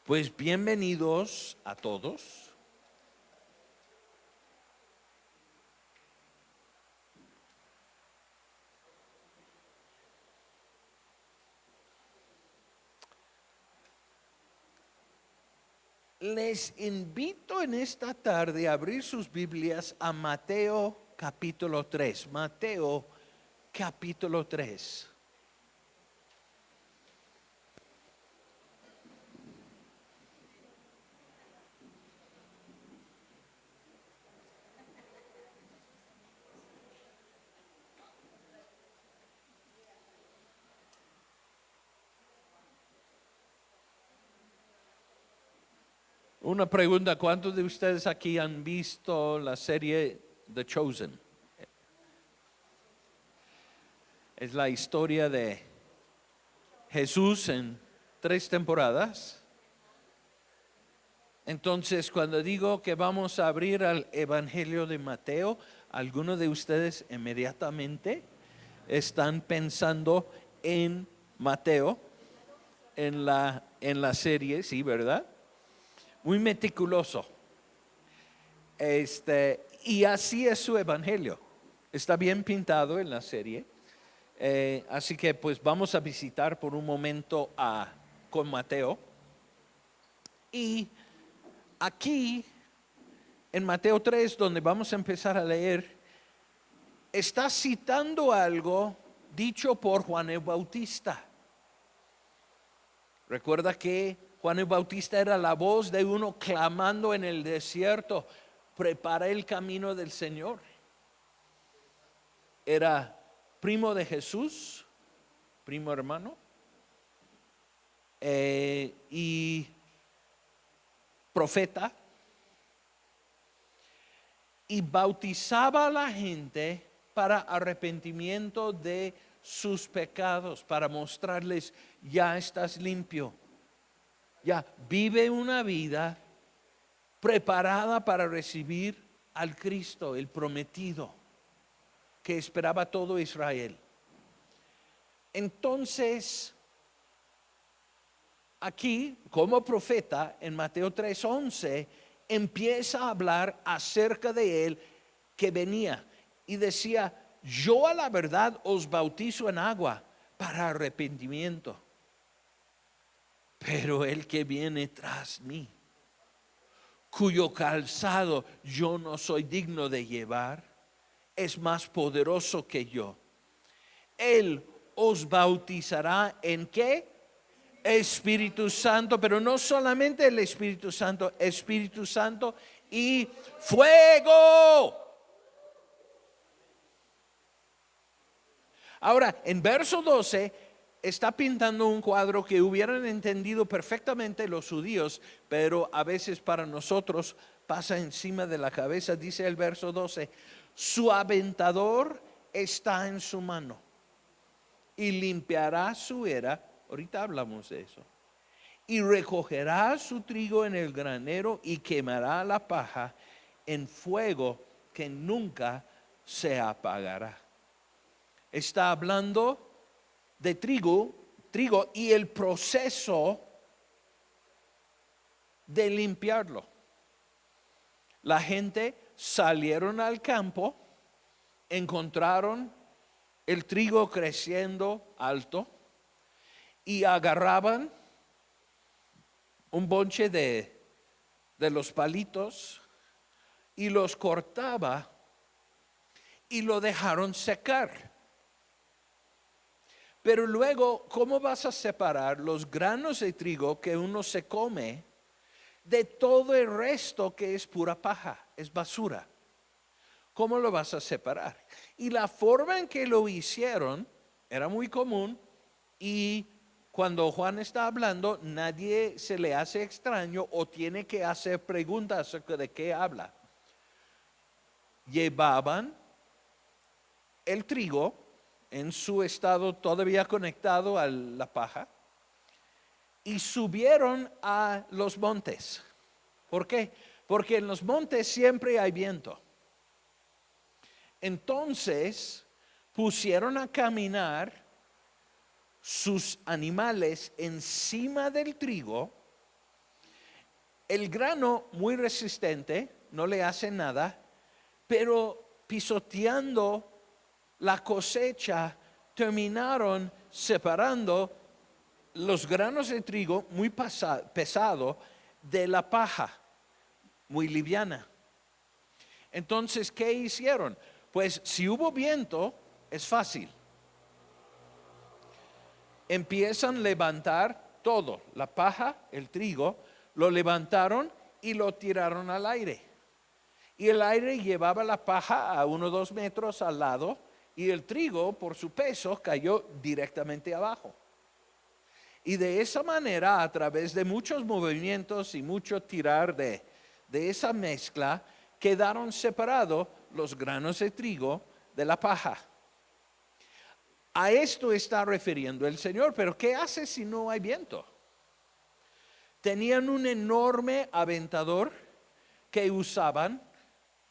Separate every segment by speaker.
Speaker 1: Pues bienvenidos a todos. Les invito en esta tarde a abrir sus Biblias a Mateo capítulo 3. Mateo capítulo 3. Una pregunta, ¿cuántos de ustedes aquí han visto la serie The Chosen? Es la historia de Jesús en 3 temporadas. Entonces, cuando digo que vamos a abrir al Evangelio de Mateo, algunos de ustedes inmediatamente están pensando en Mateo, en la serie, sí, ¿verdad? Muy meticuloso. Y así es su evangelio. Está bien pintado en la serie. Así que pues vamos a visitar por un momento con Mateo. Y aquí, en Mateo 3, donde vamos a empezar a leer, está citando algo dicho por Juan el Bautista. Recuerda que Juan el Bautista era la voz de uno clamando en el desierto: prepara el camino del Señor. Era primo de Jesús, primo hermano, y profeta, y bautizaba a la gente para arrepentimiento de sus pecados, para mostrarles: ya estás limpio, ya vive una vida preparada para recibir al Cristo, el prometido, que esperaba todo Israel. Entonces, aquí, como profeta, en Mateo 3:11, empieza a hablar acerca de él que venía y decía: yo a la verdad os bautizo en agua para arrepentimiento, pero el que viene tras mí, cuyo calzado yo no soy digno de llevar, es más poderoso que yo. Él os bautizará ¿en qué? Espíritu Santo, pero no solamente el Espíritu Santo y fuego. Ahora, en verso 12 está pintando un cuadro que hubieran entendido perfectamente los judíos, pero a veces para nosotros pasa encima de la cabeza. Dice el verso 12: su aventador está en su mano y limpiará su era. Ahorita hablamos de eso. Y recogerá su trigo en el granero y quemará la paja en fuego que nunca se apagará. Está hablando de trigo y el proceso de limpiarlo. La gente salieron al campo, encontraron el trigo creciendo alto y agarraban un bonche de los palitos y los cortaba y lo dejaron secar. Pero luego, ¿cómo vas a separar los granos de trigo que uno se come de todo el resto que es pura paja, es basura? ¿Cómo lo vas a separar? Y la forma en que lo hicieron era muy común, y cuando Juan está hablando, nadie se le hace extraño o tiene que hacer preguntas acerca de qué habla. Llevaban el trigo en su estado todavía conectado a la paja y subieron a los montes. ¿Por qué? Porque en los montes siempre hay viento. Entonces pusieron a caminar sus animales encima del trigo El grano muy resistente, no le hace nada, pero pisoteando la cosecha, terminaron separando los granos de trigo muy pesado de la paja, muy liviana. Entonces, ¿qué hicieron? Pues si hubo viento, es fácil. Empiezan a levantar todo, la paja, el trigo, lo levantaron y lo tiraron al aire. Y el aire llevaba la paja a 1 o 2 metros al lado y el trigo, por su peso, cayó directamente abajo. Y de esa manera, a través de muchos movimientos y mucho tirar de esa mezcla, quedaron separados los granos de trigo de la paja. A esto está refiriendo el Señor, pero ¿qué hace si no hay viento? Tenían un enorme aventador que usaban,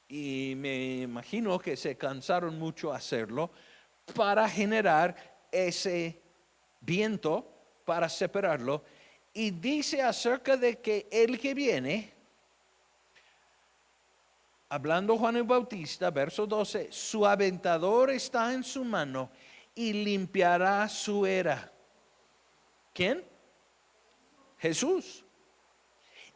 Speaker 1: y me imagino que se cansaron mucho hacerlo, para generar ese viento, para separarlo. Y dice acerca de que el que viene, hablando Juan el Bautista, verso 12, su aventador está en su mano y limpiará su era. ¿Quién? Jesús.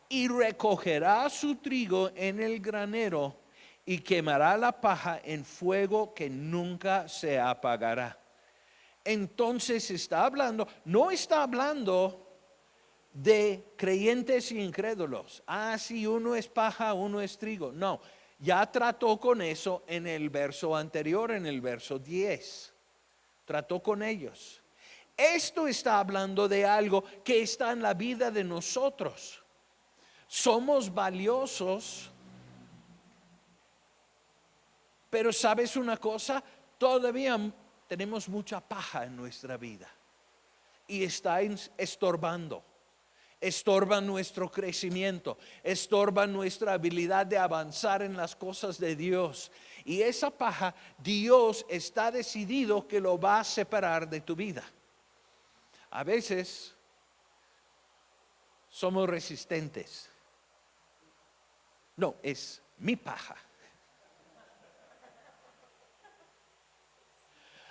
Speaker 1: Y recogerá su trigo en el granero y quemará la paja en fuego que nunca se apagará. Entonces está hablando, no está hablando de creyentes y incrédulos. Si uno es paja, uno es trigo. No, ya trató con eso en el verso anterior, en el verso 10. Trató con ellos. Esto está hablando de algo que está en la vida de nosotros. Somos valiosos, pero ¿sabes una cosa? Todavía tenemos mucha paja en nuestra vida y está estorbando. Estorba nuestro crecimiento, estorba nuestra habilidad de avanzar en las cosas de Dios. Y esa paja, Dios está decidido que lo va a separar de tu vida. A veces somos resistentes. No, es mi paja.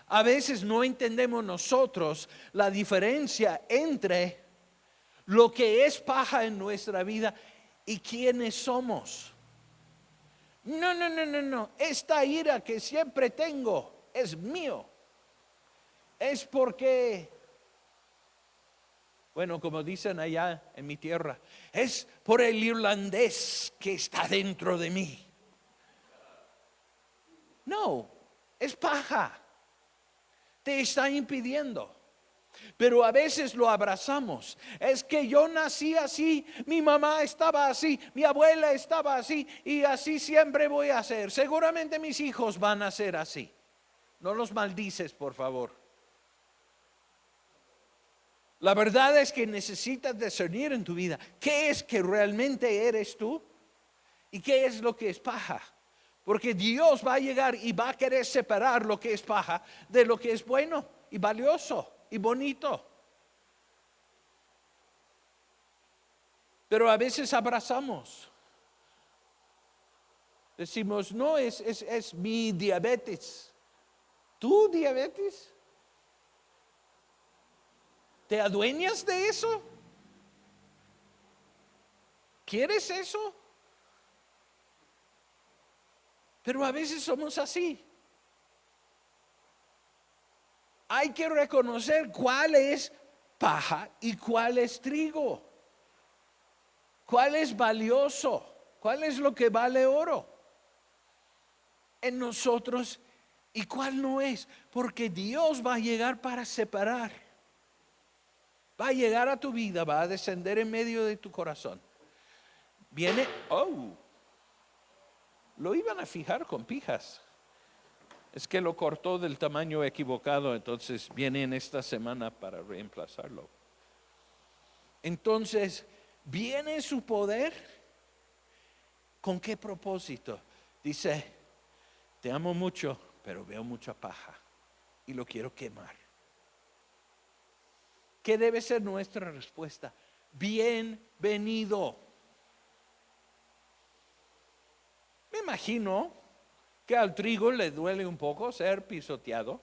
Speaker 1: A veces no entendemos nosotros la diferencia entre lo que es paja en nuestra vida y quiénes somos. No. Esta ira que siempre tengo es mío. Es porque, bueno, como dicen allá en mi tierra, es por el irlandés que está dentro de mí. No, es paja. Te está impidiendo. Pero a veces lo abrazamos. Es que yo nací así, mi mamá estaba así, mi abuela estaba así y así siempre voy a ser. Seguramente mis hijos van a ser así. No los maldices, por favor. La verdad es que necesitas discernir en tu vida qué es que realmente eres tú y qué es lo que es paja. Porque Dios va a llegar y va a querer separar lo que es paja de lo que es bueno y valioso y bonito. Pero a veces abrazamos. Decimos, no, es mi diabetes. ¿Tu diabetes? ¿Te adueñas de eso? ¿Quieres eso? Pero a veces somos así. Hay que reconocer cuál es paja y cuál es trigo. ¿Cuál es valioso? ¿Cuál es lo que vale oro en nosotros y cuál no es? Porque Dios va a llegar para separar. Va a llegar a tu vida, va a descender en medio de tu corazón. Viene, lo iban a fijar con pijas. Es que lo cortó del tamaño equivocado, entonces viene en esta semana para reemplazarlo. Entonces, viene su poder. ¿Con qué propósito? Dice, te amo mucho, pero veo mucha paja y lo quiero quemar. ¿Qué debe ser nuestra respuesta? Bienvenido. imagino que al trigo le duele un poco ser pisoteado.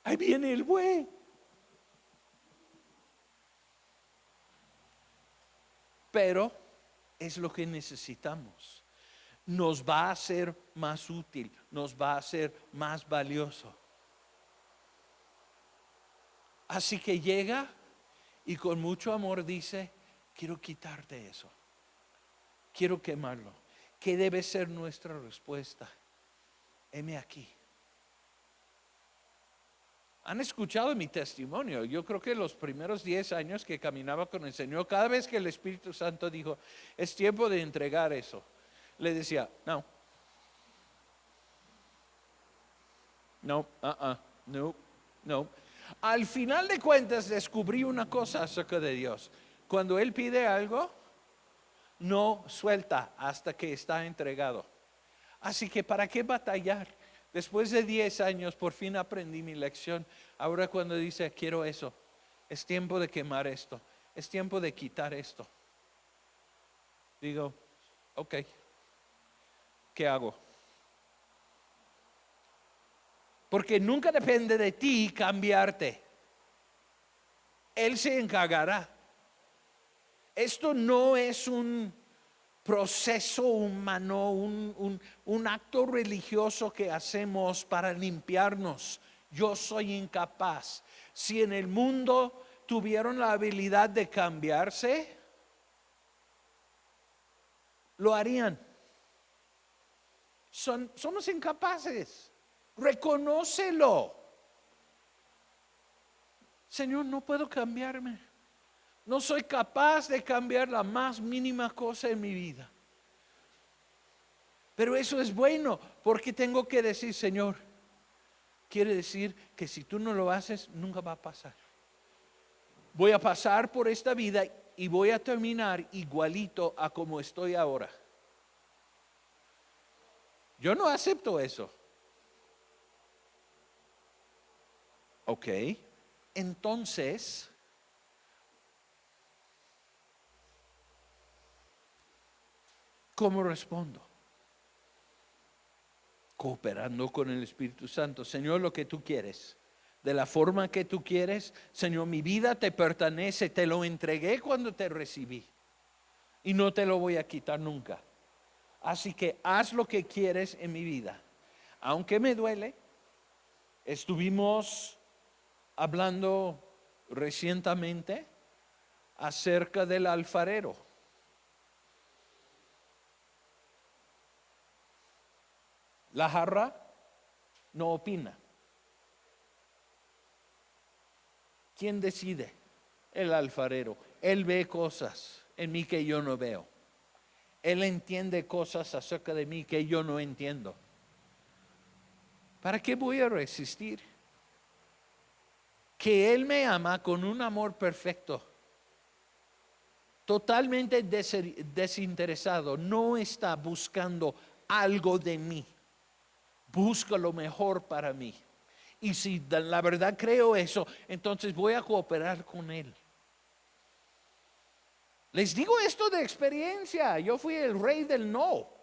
Speaker 1: Ahí viene el buey. Pero es lo que necesitamos. Nos va a hacer más útil, nos va a hacer más valioso. Así que llega y con mucho amor dice, quiero quitarte eso, quiero quemarlo. ¿Qué debe ser nuestra respuesta? Heme aquí. Han escuchado mi testimonio. Yo creo que los primeros 10 años que caminaba con el Señor, cada vez que el Espíritu Santo dijo, es tiempo de entregar eso, le decía, no, no. Al final de cuentas descubrí una cosa acerca de Dios. Cuando Él pide algo, no suelta hasta que está entregado. Así que ¿para qué batallar? Después de 10 años por fin aprendí mi lección. Ahora cuando dice quiero eso, es tiempo de quemar esto, es tiempo de quitar esto. Digo, ok, ¿qué hago? Porque nunca depende de ti cambiarte. Él se encargará. Esto no es un proceso humano, un acto religioso que hacemos para limpiarnos. Yo soy incapaz. Si en el mundo tuvieron la habilidad de cambiarse, lo harían. Somos incapaces. Reconócelo. Señor, no puedo cambiarme. No soy capaz de cambiar la más mínima cosa en mi vida. Pero eso es bueno, porque tengo que decir, Señor, quiere decir que si tú no lo haces, nunca va a pasar. Voy a pasar por esta vida y voy a terminar igualito a como estoy ahora. Yo no acepto eso. Ok, entonces, ¿cómo respondo? Cooperando con el Espíritu Santo. Señor, lo que tú quieres, de la forma que tú quieres. Señor, mi vida te pertenece, te lo entregué cuando te recibí y no te lo voy a quitar nunca. Así que haz lo que quieres en mi vida. Aunque me duele, estuvimos hablando recientemente acerca del alfarero. La jarra no opina. ¿Quién decide? El alfarero. Él ve cosas en mí que yo no veo. Él entiende cosas acerca de mí que yo no entiendo. ¿Para qué voy a resistir? Que Él me ama con un amor perfecto, totalmente desinteresado. No está buscando algo de mí. Busca lo mejor para mí. Y si la verdad creo eso, entonces voy a cooperar con Él. Les digo esto de experiencia. Yo fui el rey del no.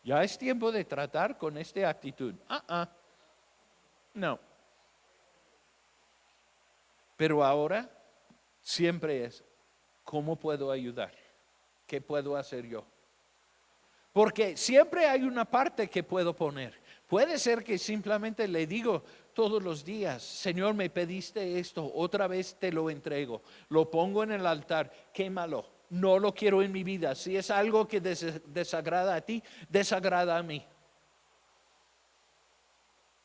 Speaker 1: Ya es tiempo de tratar con esta actitud. No. Pero ahora siempre es, ¿cómo puedo ayudar? ¿Qué puedo hacer yo? Porque siempre hay una parte que puedo poner. Puede ser que simplemente le digo todos los días, Señor, me pediste esto, otra vez te lo entrego. Lo pongo en el altar, quémalo. No lo quiero en mi vida. Si es algo que desagrada a ti, desagrada a mí.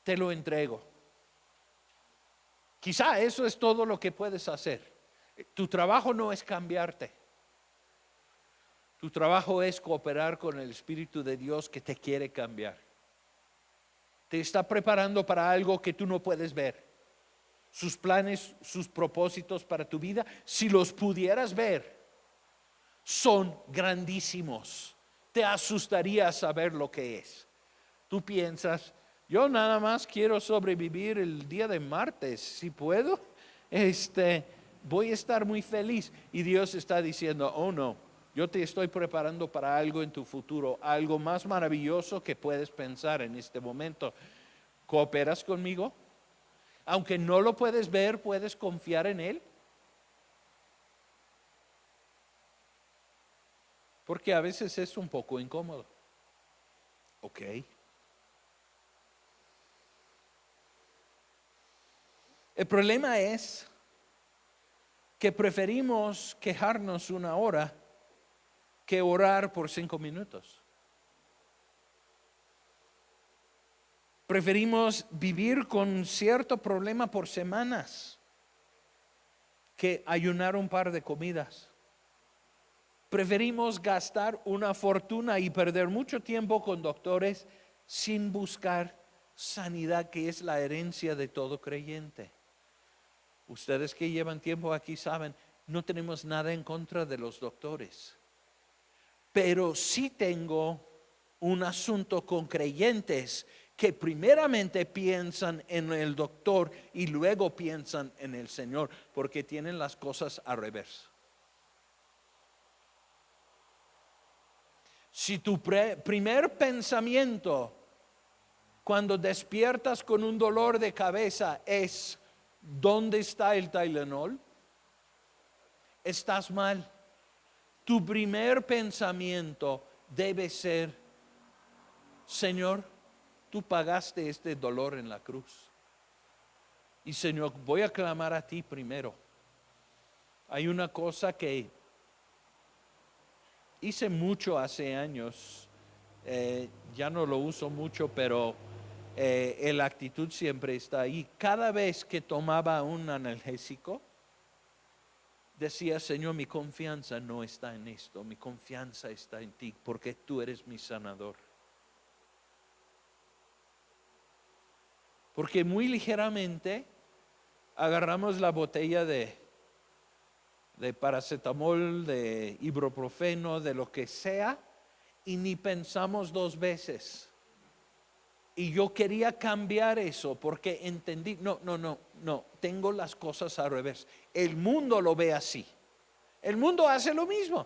Speaker 1: Te lo entrego. Quizá eso es todo lo que puedes hacer. Tu trabajo no es cambiarte. Tu trabajo es cooperar con el Espíritu de Dios que te quiere cambiar. Te está preparando para algo que tú no puedes ver. Sus planes, sus propósitos para tu vida, si los pudieras ver, son grandísimos. Te asustaría saber lo que es. Tú piensas, Yo nada más quiero sobrevivir el día de martes, si puedo, voy a estar muy feliz. Y Dios está diciendo, oh no, yo te estoy preparando para algo en tu futuro, algo más maravilloso que puedes pensar en este momento. ¿Cooperas conmigo? Aunque no lo puedes ver, ¿puedes confiar en Él? Porque a veces es un poco incómodo. Ok. El problema es que preferimos quejarnos una hora que orar por 5 minutos. Preferimos vivir con cierto problema por semanas que ayunar un par de comidas. Preferimos gastar una fortuna y perder mucho tiempo con doctores sin buscar sanidad, que es la herencia de todo creyente. Ustedes que llevan tiempo aquí saben, no tenemos nada en contra de los doctores. Pero sí tengo un asunto con creyentes que primeramente piensan en el doctor y luego piensan en el Señor, porque tienen las cosas al revés. Si tu primer pensamiento cuando despiertas con un dolor de cabeza es ¿dónde está el Tylenol? Estás mal. Tu primer pensamiento debe ser, Señor, tú pagaste este dolor en la cruz. Y Señor, voy a clamar a ti primero. Hay una cosa que hice mucho hace años, ya no lo uso mucho, pero la actitud siempre está ahí. Cada vez que tomaba un analgésico, decía, Señor, mi confianza no está en esto, mi confianza está en ti, porque tú eres mi sanador. Porque muy ligeramente agarramos la botella de paracetamol, de ibuprofeno, de lo que sea, y ni pensamos 2 veces. Y yo quería cambiar eso porque entendí, no, tengo las cosas al revés. El mundo lo ve así. El mundo hace lo mismo.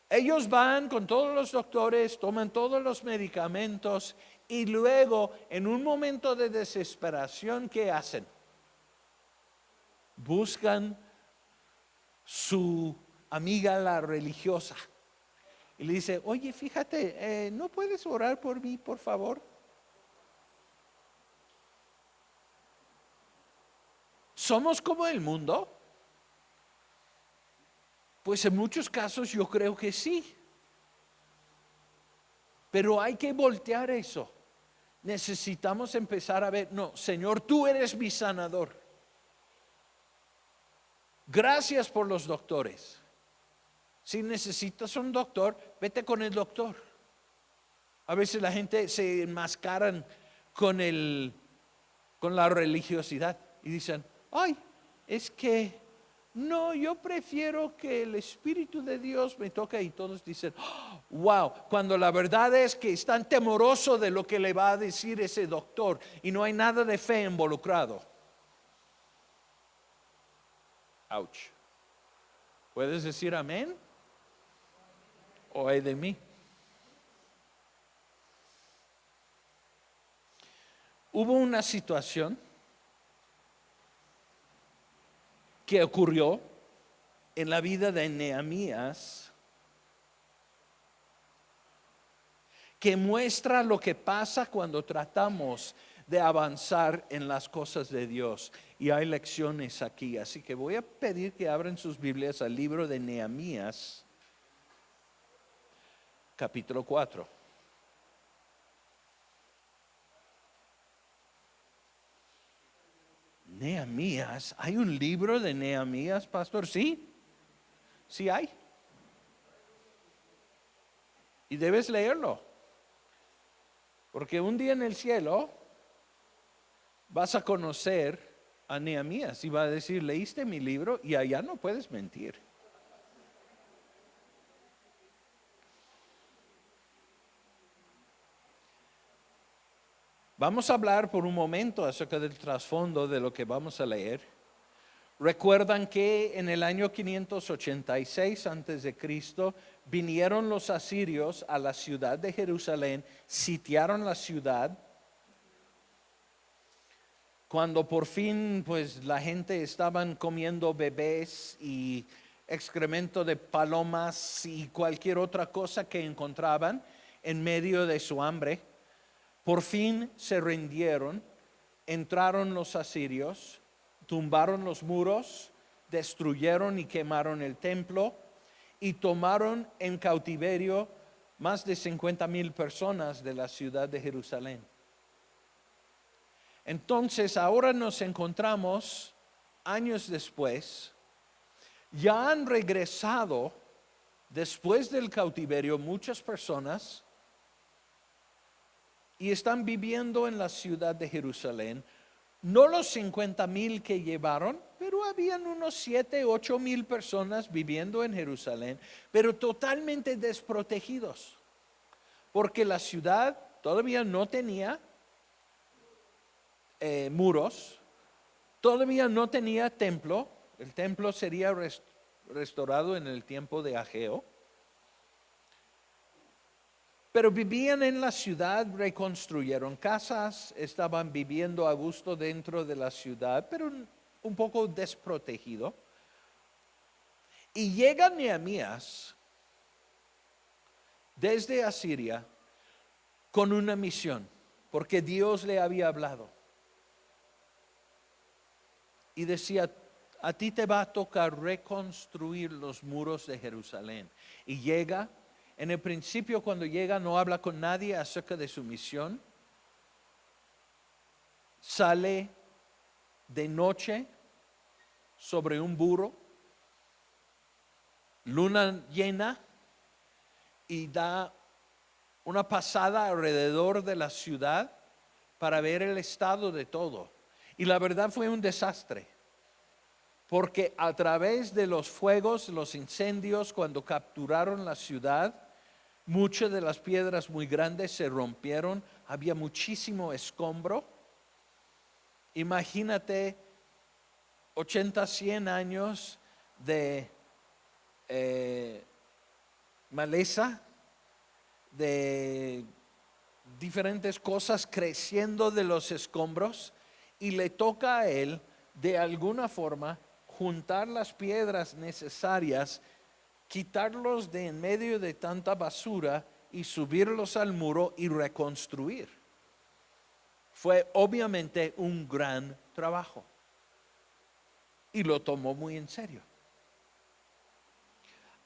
Speaker 1: Ellos van con todos los doctores, toman todos los medicamentos y luego en un momento de desesperación, ¿qué hacen? Buscan su amiga la religiosa y le dice, oye, fíjate, ¿no puedes orar por mí, por favor? ¿Somos como el mundo? Pues en muchos casos yo creo que sí. Pero hay que voltear eso. Necesitamos empezar a ver, no, Señor, tú eres mi sanador. Gracias por los doctores. Si necesitas un doctor, vete con el doctor. A veces la gente se enmascaran con la religiosidad y dicen, ay, es que no, yo prefiero que el Espíritu de Dios me toque. Y todos dicen, wow, cuando la verdad es que están temerosos de lo que le va a decir ese doctor y no hay nada de fe involucrado. Ouch. ¿Puedes decir amén? ¿O ay de mí? Hubo una situación que ocurrió en la vida de Nehemías que muestra lo que pasa cuando tratamos de avanzar en las cosas de Dios. Y hay lecciones aquí, así que voy a pedir que abran sus Biblias al libro de Nehemías, capítulo 4. Nehemías, ¿hay un libro de Nehemías, pastor? Sí, sí hay. Y debes leerlo. Porque un día en el cielo vas a conocer a Nehemías y va a decir, leíste mi libro y allá no puedes mentir. Vamos a hablar por un momento acerca del trasfondo de lo que vamos a leer. Recuerdan que en el año 586 antes de Cristo vinieron los asirios a la ciudad de Jerusalén, sitiaron la ciudad. Cuando por fin pues la gente estaban comiendo bebés y excremento de palomas y cualquier otra cosa que encontraban en medio de su hambre, por fin se rindieron, entraron los asirios, tumbaron los muros, destruyeron y quemaron el templo y tomaron en cautiverio más de 50,000 personas de la ciudad de Jerusalén. Entonces ahora nos encontramos años después, ya han regresado después del cautiverio muchas personas y están viviendo en la ciudad de Jerusalén. No los 50,000 que llevaron, pero habían unos 7, 8,000 personas viviendo en Jerusalén, pero totalmente desprotegidos, porque la ciudad todavía no tenía muros, todavía no tenía templo. El templo sería restaurado en el tiempo de Ageo. Pero vivían en la ciudad, reconstruyeron casas, estaban viviendo a gusto dentro de la ciudad, pero un poco desprotegido. Y llega Nehemías desde Asiria con una misión, porque Dios le había hablado. Y decía, a ti te va a tocar reconstruir los muros de Jerusalén. Y llega, en el principio cuando llega no habla con nadie acerca de su misión. Sale de noche sobre un burro, luna llena, y da una pasada alrededor de la ciudad para ver el estado de todo. Y la verdad fue un desastre, porque a través de los fuegos, los incendios, cuando capturaron la ciudad, muchas de las piedras muy grandes se rompieron, había muchísimo escombro. Imagínate 80, 100 años de maleza, de diferentes cosas creciendo de los escombros, y le toca a él de alguna forma juntar las piedras necesarias, quitarlos de en medio de tanta basura y subirlos al muro y reconstruir. Fue obviamente un gran trabajo y lo tomó muy en serio.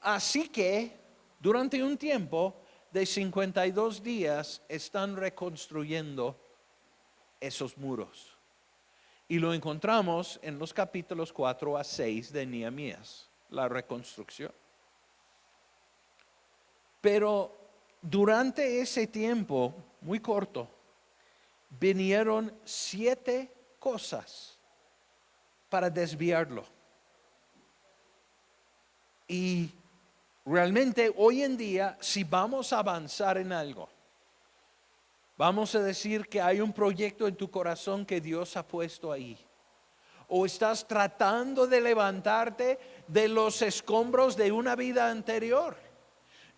Speaker 1: Así que durante un tiempo de 52 días están reconstruyendo esos muros. Y lo encontramos en los capítulos 4 a 6 de Nehemías, la reconstrucción. Pero durante ese tiempo, muy corto, vinieron 7 cosas para desviarlo. Y realmente hoy en día, si vamos a avanzar en algo, vamos a decir que hay un proyecto en tu corazón que Dios ha puesto ahí, o estás tratando de levantarte de los escombros de una vida anterior.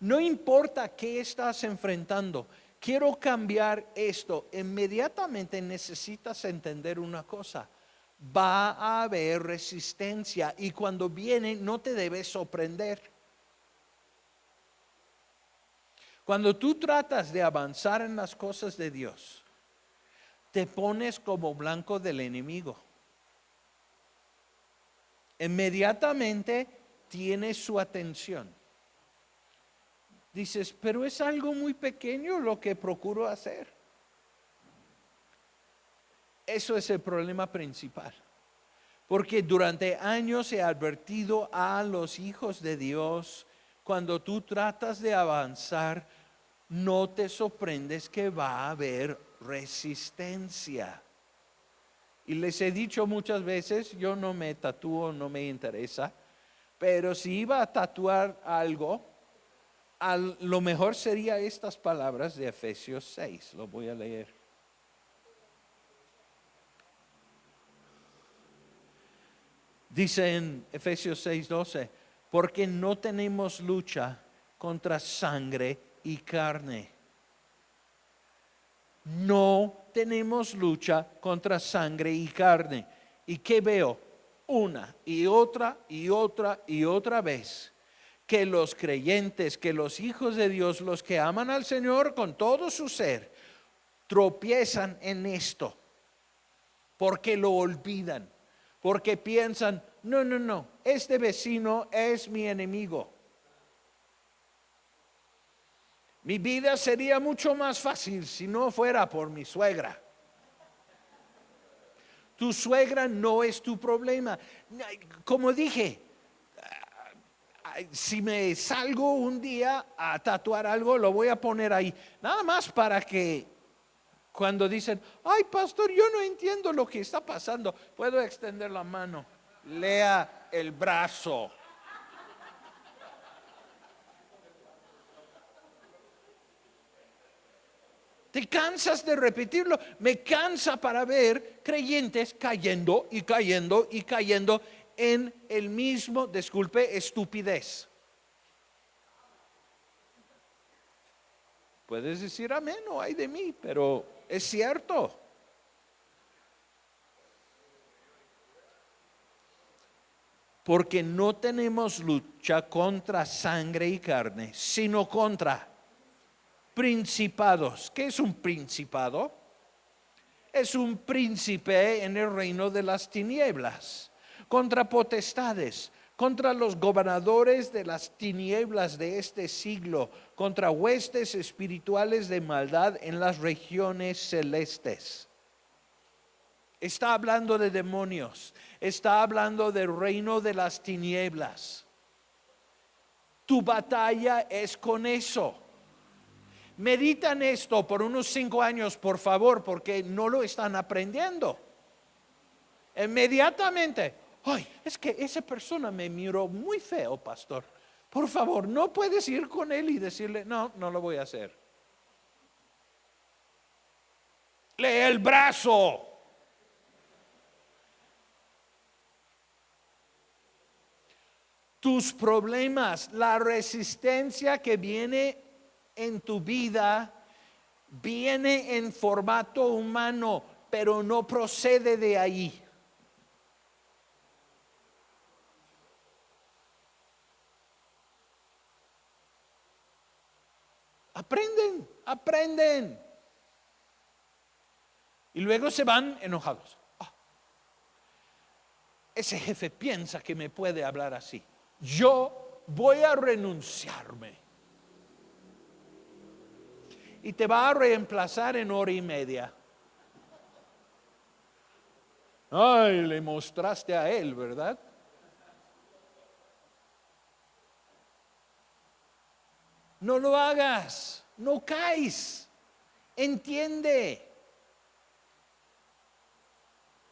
Speaker 1: No importa qué estás enfrentando, quiero cambiar esto. Inmediatamente necesitas entender una cosa: va a haber resistencia, y cuando viene no te debes sorprender. Cuando tú tratas de avanzar en las cosas de Dios, te pones como blanco del enemigo. Inmediatamente tienes su atención. Dices, pero es algo muy pequeño lo que procuro hacer. Eso es el problema principal. Porque durante años he advertido a los hijos de Dios: cuando tú tratas de avanzar, no te sorprendes que va a haber resistencia. Y les he dicho muchas veces, yo no me tatúo, no me interesa, pero si iba a tatuar algo, lo mejor sería estas palabras de Efesios 6. Lo voy a leer. Dice en Efesios 6:12, porque no tenemos lucha contra sangre y carne. No tenemos lucha contra sangre y carne. ¿Y qué veo? Una y otra y otra y otra vez. Que los creyentes, que los hijos de Dios, los que aman al Señor con todo su ser, tropiezan en esto. Porque lo olvidan. Porque piensan, no, este vecino es mi enemigo. Mi vida sería mucho más fácil si no fuera por mi suegra. Tu suegra no es tu problema. Como dije, si me salgo un día a tatuar algo, lo voy a poner ahí. Nada más para que cuando dicen, ay pastor, yo no entiendo lo que está pasando, puedo extender la mano. Lea el brazo. ¿Te cansas de repetirlo? Me cansa para ver creyentes cayendo y cayendo y cayendo en el mismo, disculpe, estupidez. Puedes decir amén o ay de mí, pero es cierto. Porque no tenemos lucha contra sangre y carne, sino contra principados. ¿Qué es un principado? Es un príncipe en el reino de las tinieblas, contra potestades, contra los gobernadores de las tinieblas de este siglo, contra huestes espirituales de maldad en las regiones celestes. Está hablando de demonios, está hablando del reino de las tinieblas. Tu batalla es con eso. Meditan esto por unos 5 años, por favor, porque no lo están aprendiendo. Inmediatamente, ay, es que esa persona me miró muy feo, pastor. Por favor, no puedes ir con él y decirle, no lo voy a hacer. Lee el brazo. Tus problemas, la resistencia que viene en tu vida, viene en formato humano, pero no procede de ahí. Aprenden. Y luego se van enojados. Ese jefe piensa que me puede hablar así. Yo voy a renunciarme. Y te va a reemplazar en 1:30. Ay, le mostraste a él, ¿verdad? No lo hagas, no caes. Entiende.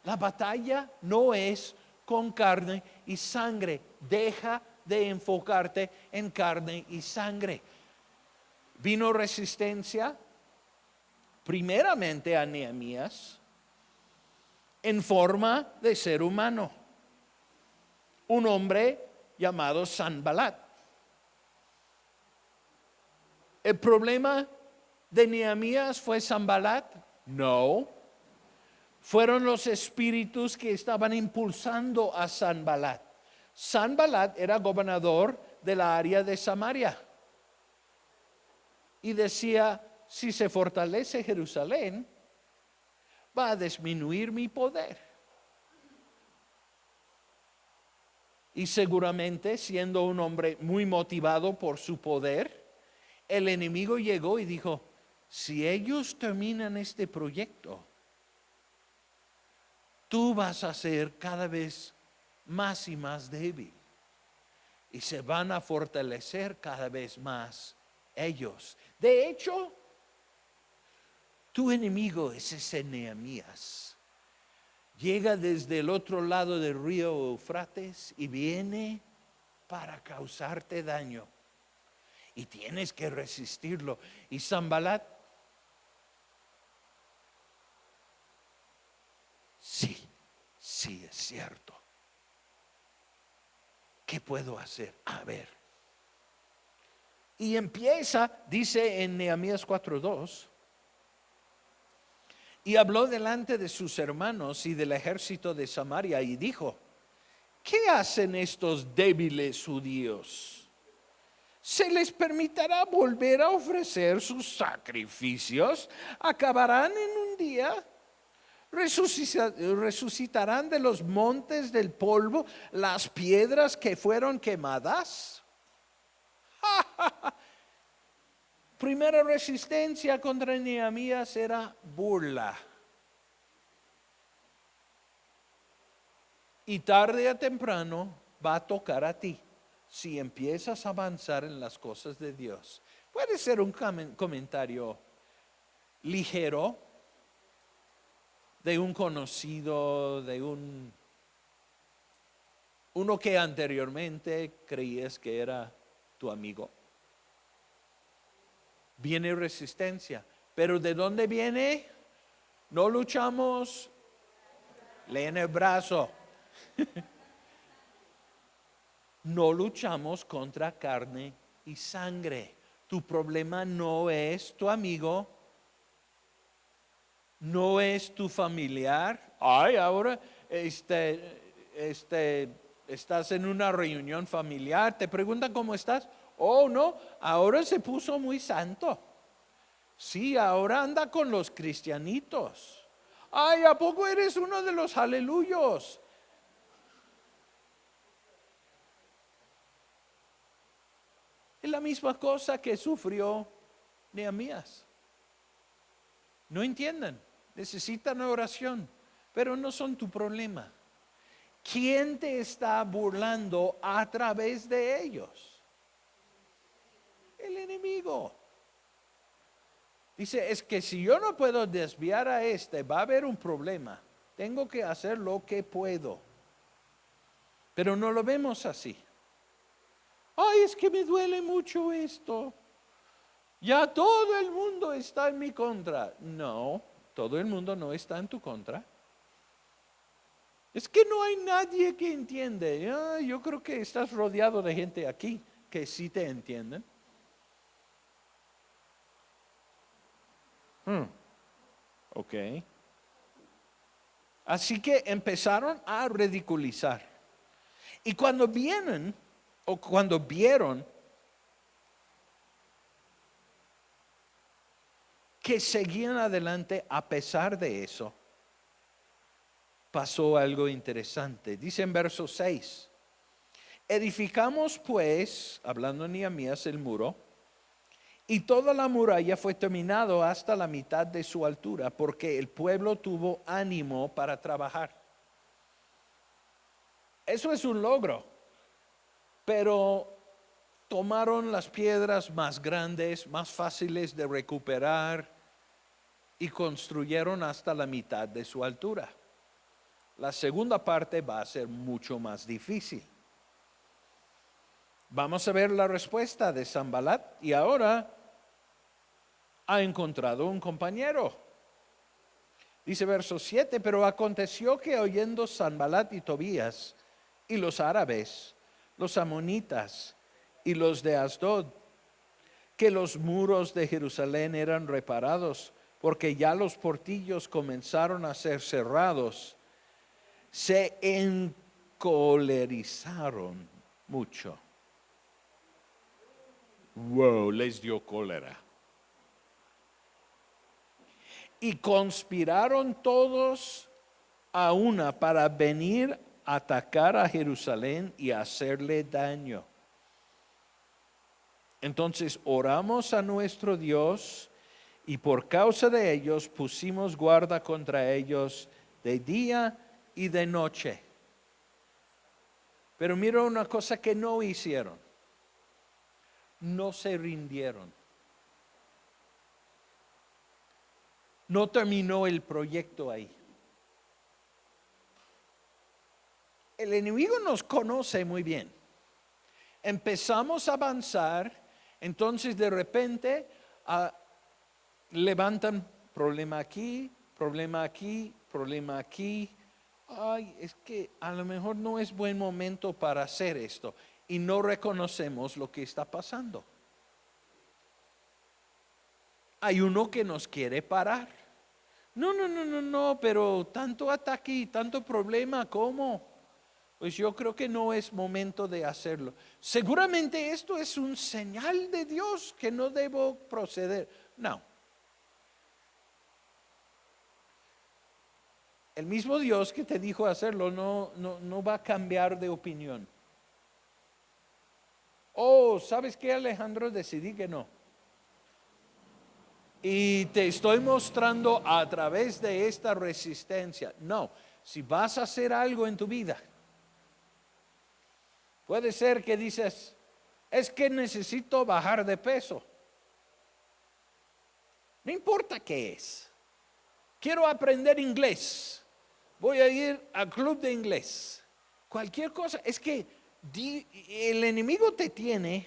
Speaker 1: La batalla no es con carne y sangre. Deja de enfocarte en carne y sangre. Vino resistencia primeramente a Nehemías en forma de ser humano. Un hombre llamado Sanballat. ¿El problema de Nehemías fue Sanballat? No. Fueron los espíritus que estaban impulsando a Sanballat. Sanballat era gobernador de la área de Samaria. Y decía, si se fortalece Jerusalén, va a disminuir mi poder. Y seguramente, siendo un hombre muy motivado por su poder, el enemigo llegó y dijo, si ellos terminan este proyecto, tú vas a ser cada vez más y más débil. Y se van a fortalecer cada vez más ellos. De hecho, tu enemigo es ese Nehemías. Llega desde el otro lado del río Eufrates y viene para causarte daño. Y tienes que resistirlo. Y Sanballat, sí, es cierto. ¿qué puedo hacer? A ver. Y empieza, dice en Nehemías 4:2, y habló delante de sus hermanos y del ejército de Samaria y dijo: ¿qué hacen estos débiles judíos? ¿Se les permitirá volver a ofrecer sus sacrificios? ¿Acabarán en un día? ¿Resucitarán de los montes del polvo las piedras que fueron quemadas? Primera resistencia contra Nehemías era burla. Y tarde o temprano va a tocar a ti si empiezas a avanzar en las cosas de Dios. Puede ser un comentario ligero de un conocido, de uno que anteriormente creías que era tu amigo. Viene resistencia, pero ¿de dónde viene? No luchamos, leen el brazo. No luchamos contra carne y sangre. Tu problema no es tu amigo, no es tu familiar. Ay, ahora estás en una reunión familiar, te preguntan cómo estás. Oh, no, ahora se puso muy santo. Sí, ahora anda con los cristianitos. Ay, ¿a poco eres uno de los aleluyos? Es la misma cosa que sufrió Nehemías. No entienden, necesitan oración, pero no son tu problema. ¿Quién te está burlando a través de ellos? El enemigo. Dice, es que si yo no puedo desviar a va a haber un problema. Tengo que hacer lo que puedo. Pero no lo vemos así. Ay, es que me duele mucho esto. Ya todo el mundo está en mi contra. No, todo el mundo no está en tu contra. Es que no hay nadie que entiende. Yo creo que estás rodeado de gente aquí que sí te entienden. Ok. Así que empezaron a ridiculizar. Y cuando vieron que seguían adelante a pesar de eso, pasó algo interesante. Dice en verso 6, edificamos pues, hablando Nehemías, el muro, y toda la muralla fue terminado hasta la mitad de su altura, porque el pueblo tuvo ánimo para trabajar. Eso es un logro, pero tomaron las piedras más grandes, más fáciles de recuperar y construyeron hasta la mitad de su altura. La segunda parte va a ser mucho más difícil. Vamos a ver la respuesta de Sanballat y ahora ha encontrado un compañero. Dice verso 7, pero aconteció que oyendo Sanballat y Tobías y los árabes, los amonitas y los de Asdod, que los muros de Jerusalén eran reparados, porque ya los portillos comenzaron a ser cerrados, se encolerizaron mucho. Wow, les dio cólera. Y conspiraron todos a una para venir a atacar a Jerusalén y hacerle daño. Entonces oramos a nuestro Dios y por causa de ellos pusimos guarda contra ellos de día y de noche. Pero mira una cosa que no hicieron. No se rindieron. No terminó el proyecto ahí. El enemigo nos conoce muy bien. Empezamos a avanzar, entonces de repente levantan problema aquí, problema aquí, problema aquí. ay, es que a lo mejor no es buen momento para hacer esto y no reconocemos lo que está pasando. Hay uno que nos quiere parar. No, pero tanto ataque y tanto problema, ¿cómo? Pues yo creo que no es momento de hacerlo. Seguramente esto es un señal de Dios que no debo proceder. No. El mismo Dios que te dijo hacerlo no va a cambiar de opinión. Oh, ¿sabes qué, Alejandro? Decidí que no. Y te estoy mostrando a través de esta resistencia. No, si vas a hacer algo en tu vida, puede ser que dices, es que necesito bajar de peso. No importa qué es. Quiero aprender inglés. Voy a ir al club de inglés. Cualquier cosa. Es que el enemigo te tiene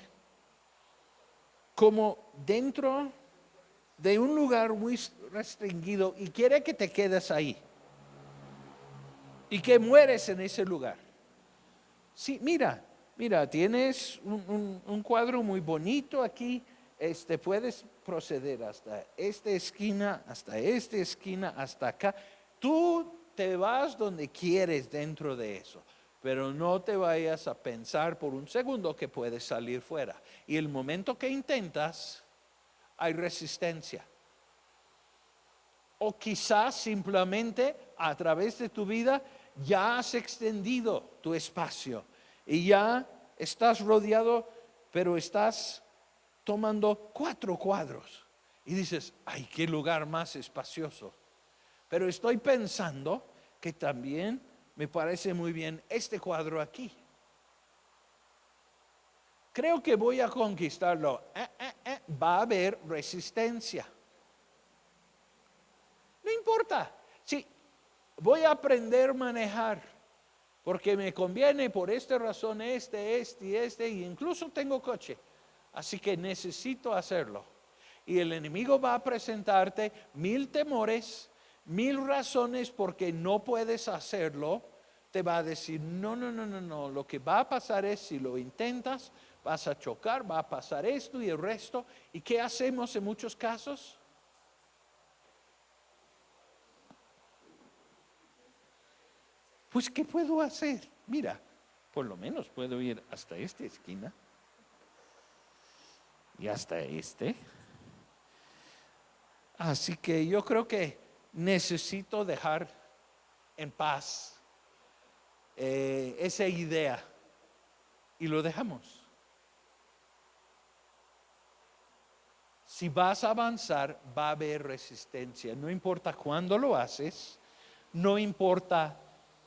Speaker 1: como dentro de un lugar muy restringido y quiere que te quedes ahí. Y que mueres en ese lugar. Sí, mira, tienes un cuadro muy bonito aquí. Puedes proceder hasta esta esquina, hasta acá. Tú te vas donde quieres dentro de eso, pero no te vayas a pensar por un segundo que puedes salir fuera. Y el momento que intentas, hay resistencia. O quizás simplemente a través de tu vida ya has extendido tu espacio y ya estás rodeado, pero estás tomando 4 cuadros. Y dices, ay, qué lugar más espacioso. Pero estoy pensando que también me parece muy bien este cuadro aquí. Creo que voy a conquistarlo. Va a haber resistencia. No importa. Sí, voy a aprender a manejar. Porque me conviene por esta razón, y incluso tengo coche. Así que necesito hacerlo. Y el enemigo va a presentarte 1000 temores, 1000 razones porque no puedes hacerlo. Te va a decir, no. Lo que va a pasar es, si lo intentas, vas a chocar, va a pasar esto y el resto. ¿Y qué hacemos en muchos casos? Pues, ¿qué puedo hacer? Mira, por lo menos puedo ir hasta esta esquina y hasta este. Así que yo creo que necesito dejar en paz esa idea y lo dejamos. Si vas a avanzar, va a haber resistencia. No importa cuándo lo haces, no importa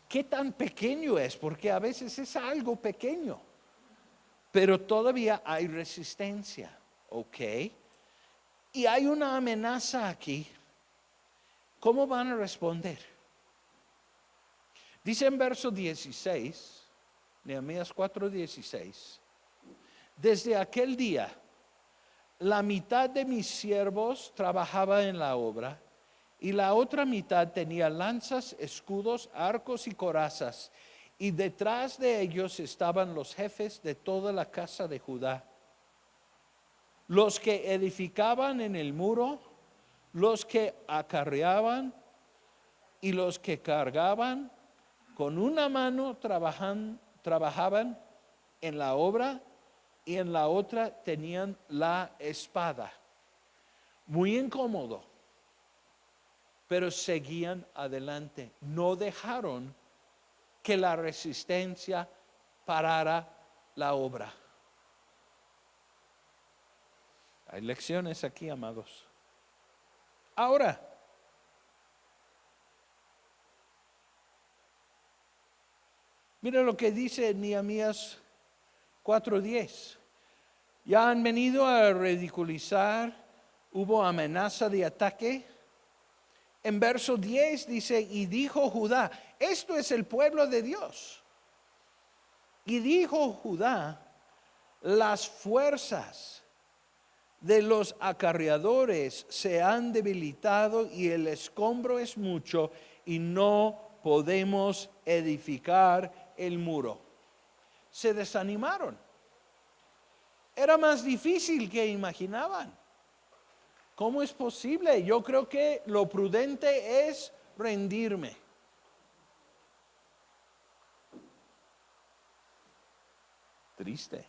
Speaker 1: qué tan pequeño es, porque a veces es algo pequeño, pero todavía hay resistencia, ¿ok? Y hay una amenaza aquí. ¿Cómo van a responder? Dice en verso 16, Nehemías 4:16, desde aquel día, la mitad de mis siervos trabajaba en la obra y la otra mitad tenía lanzas, escudos, arcos y corazas. Y detrás de ellos estaban los jefes de toda la casa de Judá, los que edificaban en el muro, los que acarreaban y los que cargaban. Con una mano trabajaban en la obra y en la otra tenían la espada. Muy incómodo, pero seguían adelante. No dejaron que la resistencia parara la obra. Hay lecciones aquí, amados. Ahora, mira lo que dice Nehemías 4:10. Ya han venido a ridiculizar, hubo amenaza de ataque. En verso 10 dice, y dijo Judá, esto es el pueblo de Dios. Y dijo Judá, las fuerzas de los acarreadores se han debilitado y el escombro es mucho y no podemos edificar el muro. Se desanimaron. Era más difícil que imaginaban. ¿Cómo es posible? Yo creo que lo prudente es rendirme. Triste.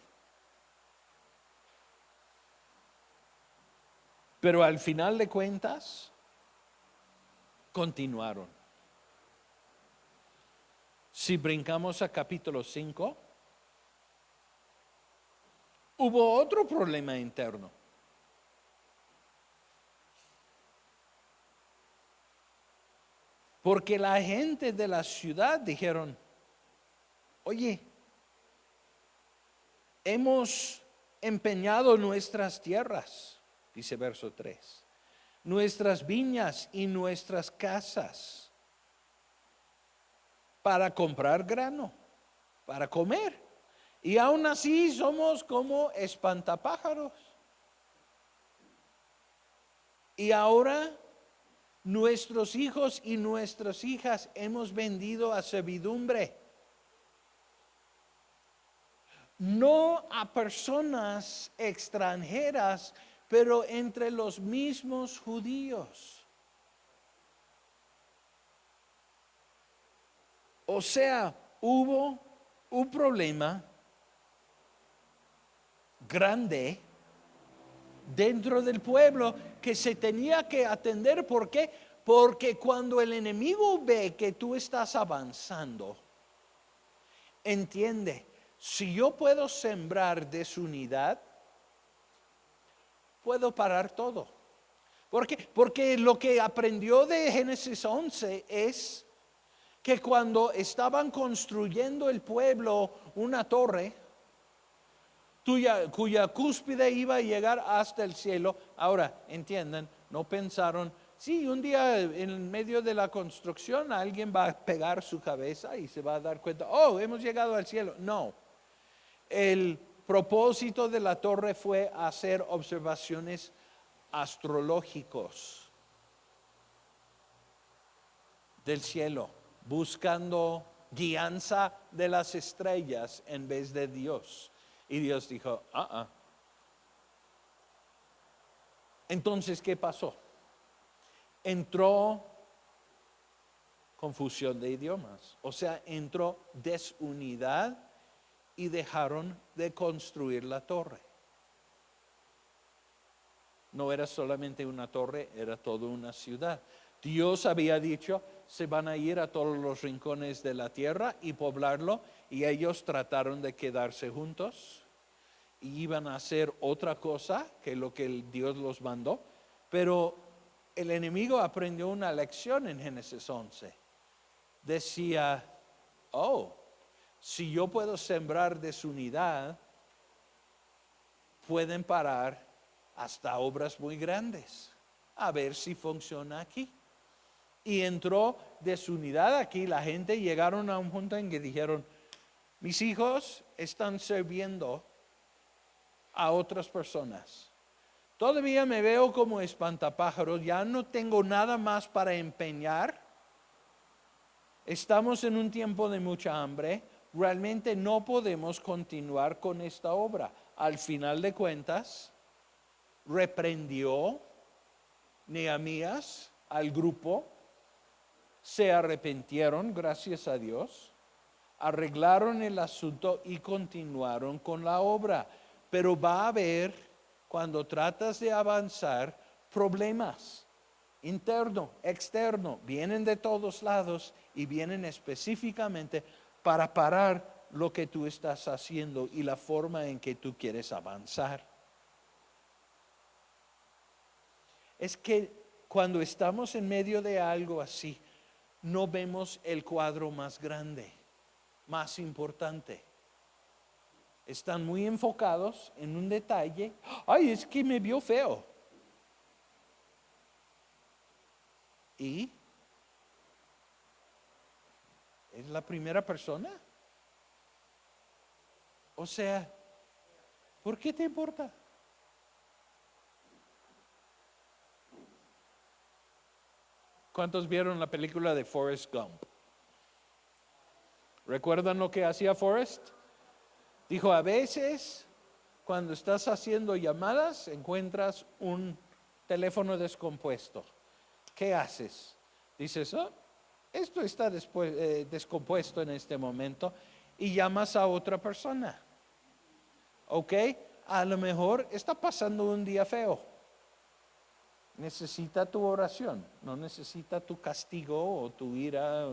Speaker 1: Pero al final de cuentas, continuaron. Si brincamos a capítulo 5, hubo otro problema interno. Porque la gente de la ciudad dijeron, oye, hemos empeñado nuestras tierras, dice verso 3, nuestras viñas y nuestras casas para comprar grano, para comer. Y aún así somos como espantapájaros. Y ahora nuestros hijos y nuestras hijas hemos vendido a servidumbre. No a personas extranjeras, pero entre los mismos judíos. O sea, hubo un problema grande dentro del pueblo que se tenía que atender. ¿Por qué? Porque cuando el enemigo ve que tú estás avanzando, entiende, si yo puedo sembrar desunidad, puedo parar todo. ¿Por qué? Porque lo que aprendió de Génesis 11 es que cuando construyendo el pueblo una torre, cuya cúspide iba a llegar hasta el cielo. Ahora, entiendan, no pensaron, sí, un día en medio de la construcción alguien va a pegar su cabeza y se va a dar cuenta, oh, hemos llegado al cielo. No, el propósito de la torre fue hacer observaciones astrológicos del cielo, buscando guianza de las estrellas en vez de Dios. Y Dios dijo, Entonces, ¿qué pasó? Entró confusión de idiomas, o sea, entró desunidad y dejaron de construir la torre. No era solamente una torre, era toda una ciudad. Dios había dicho, se van a ir a todos los rincones de la tierra y poblarlo, y ellos trataron de quedarse juntos y iban a hacer otra cosa que lo que Dios los mandó. Pero el enemigo aprendió una lección en Génesis 11. Decía, si yo puedo sembrar desunidad, pueden parar hasta obras muy grandes. A ver si funciona aquí. Y entró desunidad aquí. La gente llegaron a un punto en que dijeron, mis hijos están sirviendo a otras personas. Todavía me veo como espantapájaros, ya no tengo nada más para empeñar. Estamos en un tiempo de mucha hambre. Realmente no podemos continuar con esta obra. Al final de cuentas, reprendió Nehemías al grupo. Se arrepintieron, gracias a Dios, arreglaron el asunto y continuaron con la obra. Pero va a haber, cuando tratas de avanzar, problemas interno, externo, vienen de todos lados y vienen específicamente para parar lo que tú estás haciendo y la forma en que tú quieres avanzar. Es que cuando estamos en medio de algo así, no vemos el cuadro más grande, más importante. Están muy enfocados en un detalle. Ay, es que me vio feo. ¿Y? ¿Es la primera persona? O sea, ¿por qué te importa? ¿Cuántos vieron la película de Forrest Gump? ¿Recuerdan lo que hacía Forrest? Dijo, a veces cuando estás haciendo llamadas encuentras un teléfono descompuesto. ¿Qué haces? Dices, oh, esto está descompuesto en este momento y llamas a otra persona. ¿Ok? A lo mejor está pasando un día feo. Necesita tu oración, no necesita tu castigo o tu ira.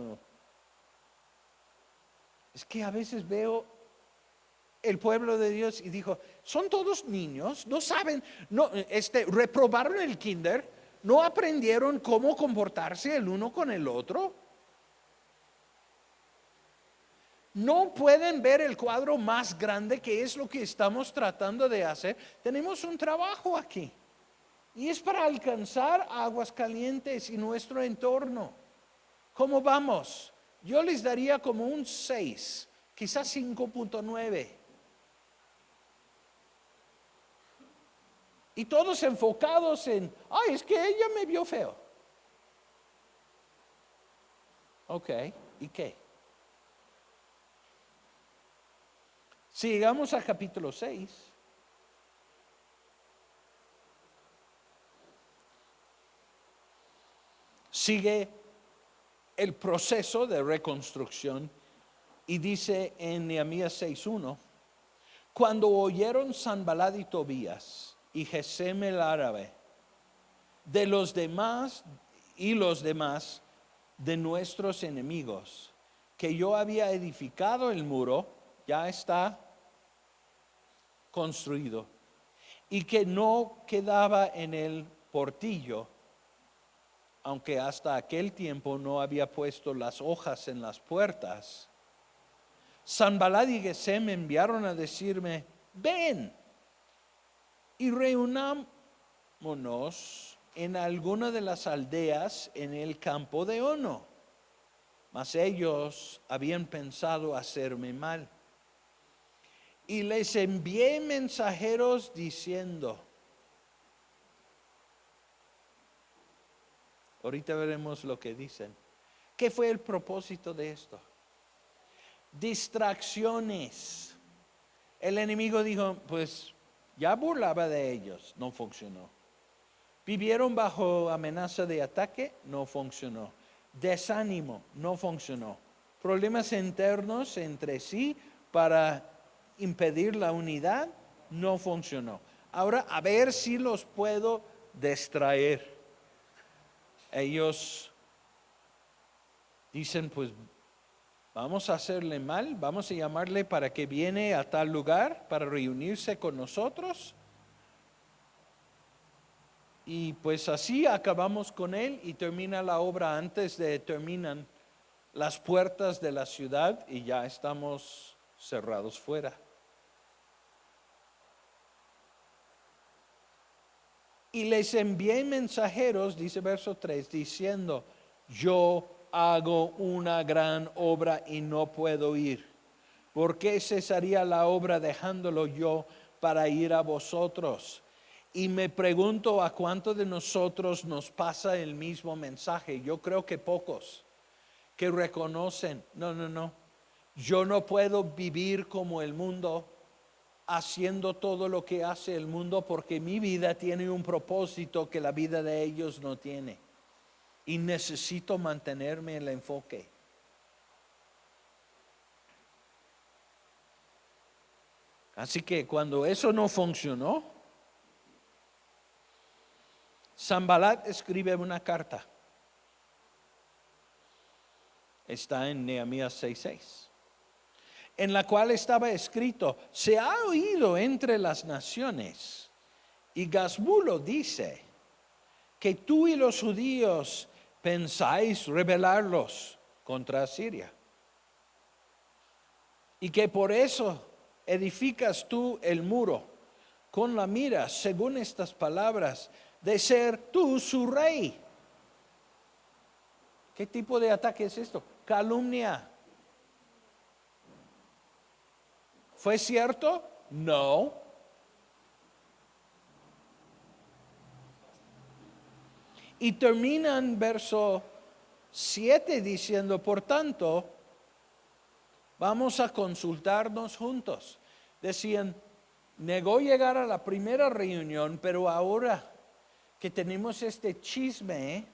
Speaker 1: Es que a veces veo el pueblo de Dios y dijo, son todos niños, no saben, no, reprobaron el kinder, no aprendieron cómo comportarse el uno con el otro. No pueden ver el cuadro más grande que es lo que estamos tratando de hacer. Tenemos un trabajo aquí y es para alcanzar Aguascalientes y nuestro entorno. ¿Cómo vamos? Yo les daría como un 6, quizás 5.9. Y todos enfocados en, ay, es que ella me vio feo. Ok, ¿y qué? Si llegamos al capítulo 6, sigue el proceso de reconstrucción y dice en Nehemías 6:1, cuando oyeron Sanballat y Tobías y Gesem el árabe, de los demás de nuestros enemigos, que yo había edificado el muro, ya está construido, y que no quedaba en el portillo, aunque hasta aquel tiempo no había puesto las hojas en las puertas. Sanballat y Gesem me enviaron a decirme, ven y reunámonos en alguna de las aldeas en el campo de Ono. Mas ellos habían pensado hacerme mal. Y les envié mensajeros diciendo, ahorita veremos lo que dicen. ¿Qué fue el propósito de esto? Distracciones. El enemigo dijo, pues ya burlaba de ellos, no funcionó. Vivieron bajo amenaza de ataque, no funcionó. Desánimo, no funcionó. Problemas internos entre sí para impedir la unidad, no funcionó. Ahora, a ver si los puedo distraer. Ellos dicen, pues vamos a hacerle mal, vamos a llamarle para que viene a tal lugar para reunirse con nosotros. Y pues así acabamos con él y termina la obra antes de terminan las puertas de la ciudad y ya estamos cerrados fuera. Y les envié mensajeros, dice verso 3, diciendo, yo hago una gran obra y no puedo ir. ¿Por qué cesaría la obra dejándolo yo para ir a vosotros? Y me pregunto a cuántos de nosotros nos pasa el mismo mensaje. Yo creo que pocos que reconocen, no, yo no puedo vivir como el mundo, haciendo todo lo que hace el mundo, porque mi vida tiene un propósito que la vida de ellos no tiene. Y necesito mantenerme en el enfoque. Así que cuando eso no funcionó, Sanballat escribe una carta. Está en Nehemías 6:6. En la cual estaba escrito, se ha oído entre las naciones, y Gazbulo dice, que tú y los judíos pensáis rebelarlos contra Siria, y que por eso edificas tú el muro, con la mira, según estas palabras, de ser tú su rey. ¿Qué tipo de ataque es esto? Calumnia. ¿Fue cierto? No. Y terminan verso 7 diciendo, por tanto, vamos a consultarnos juntos. Decían, negó llegar a la primera reunión, pero ahora que tenemos este chisme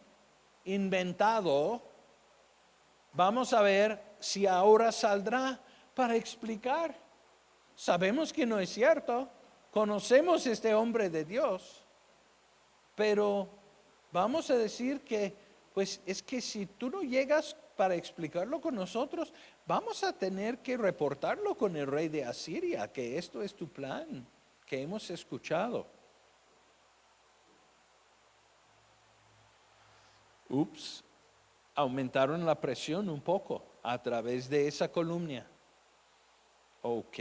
Speaker 1: inventado, vamos a ver si ahora saldrá para explicar. Sabemos que no es cierto, conocemos a este hombre de Dios, pero vamos a decir que, pues es que si tú no llegas para explicarlo con nosotros, vamos a tener que reportarlo con el rey de Asiria, que esto es tu plan, que hemos escuchado. Ups, aumentaron la presión un poco a través de esa columna. Ok.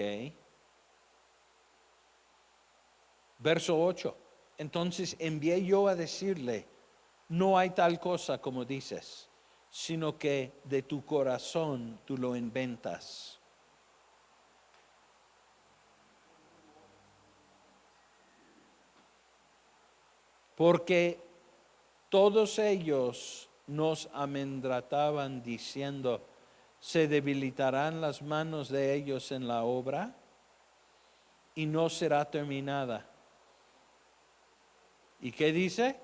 Speaker 1: Verso 8. Entonces envié yo a decirle, no hay tal cosa como dices, sino que de tu corazón tú lo inventas. Porque todos ellos nos amedrentaban diciendo, ¿se debilitarán las manos de ellos en la obra? Y no será terminada. ¿Y qué dice?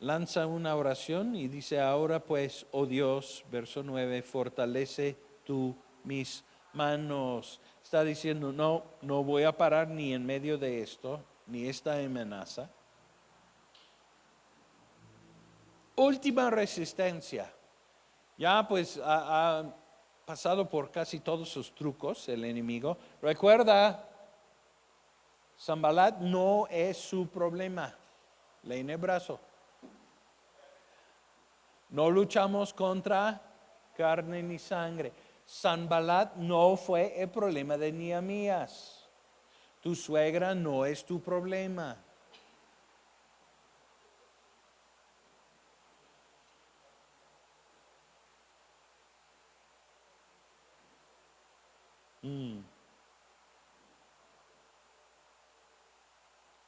Speaker 1: Lanza una oración y dice, ahora pues, oh Dios, verso 9, fortalece tú mis manos. Está diciendo, no voy a parar ni en medio de esto, ni esta amenaza. Última resistencia. Ya pues ha pasado por casi todos sus trucos el enemigo. Recuerda, Sanballat no es su problema. Leen el brazo. No luchamos contra carne ni sangre. Sanballat no fue el problema de Nehemías. Tu suegra no es tu problema.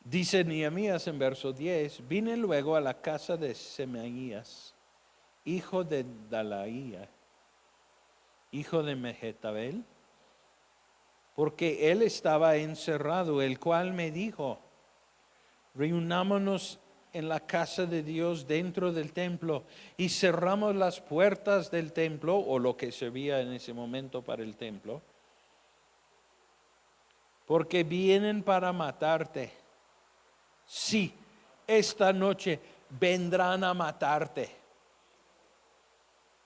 Speaker 1: Dice Nehemías en verso 10, vine luego a la casa de Semaías, hijo de Dalaía, hijo de Mehetabel, porque él estaba encerrado, el cual me dijo, reunámonos en la casa de Dios dentro del templo y cerramos las puertas del templo, o lo que servía en ese momento para el templo, porque vienen para matarte. Sí, esta noche vendrán a matarte.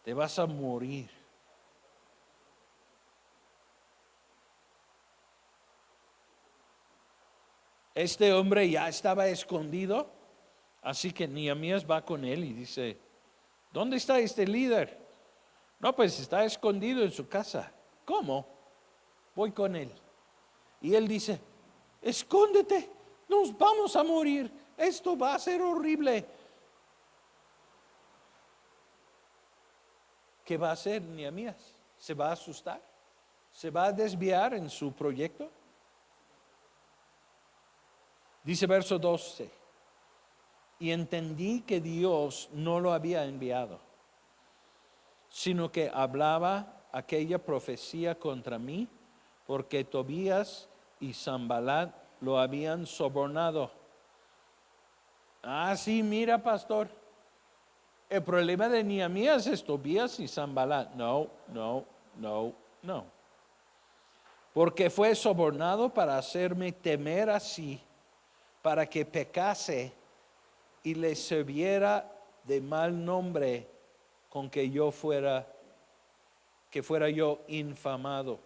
Speaker 1: Te vas a morir. Este hombre ya estaba escondido, así que Nehemías va con él y dice, ¿dónde está este líder? No, pues está escondido en su casa. ¿Cómo? Voy con él. Y él dice, escóndete, nos vamos a morir, esto va a ser horrible. ¿Qué va a hacer Nehemías? ¿Se va a asustar? ¿Se va a desviar en su proyecto? Dice verso 12, y entendí que Dios no lo había enviado, sino que hablaba aquella profecía contra mí, porque Tobías y Sanballat lo habían sobornado. Ah, sí, mira, pastor, el problema de Nehemías es Tobías y Sanballat. No. Porque fue sobornado para hacerme temer así, para que pecase y le sirviera de mal nombre con que fuera yo infamado.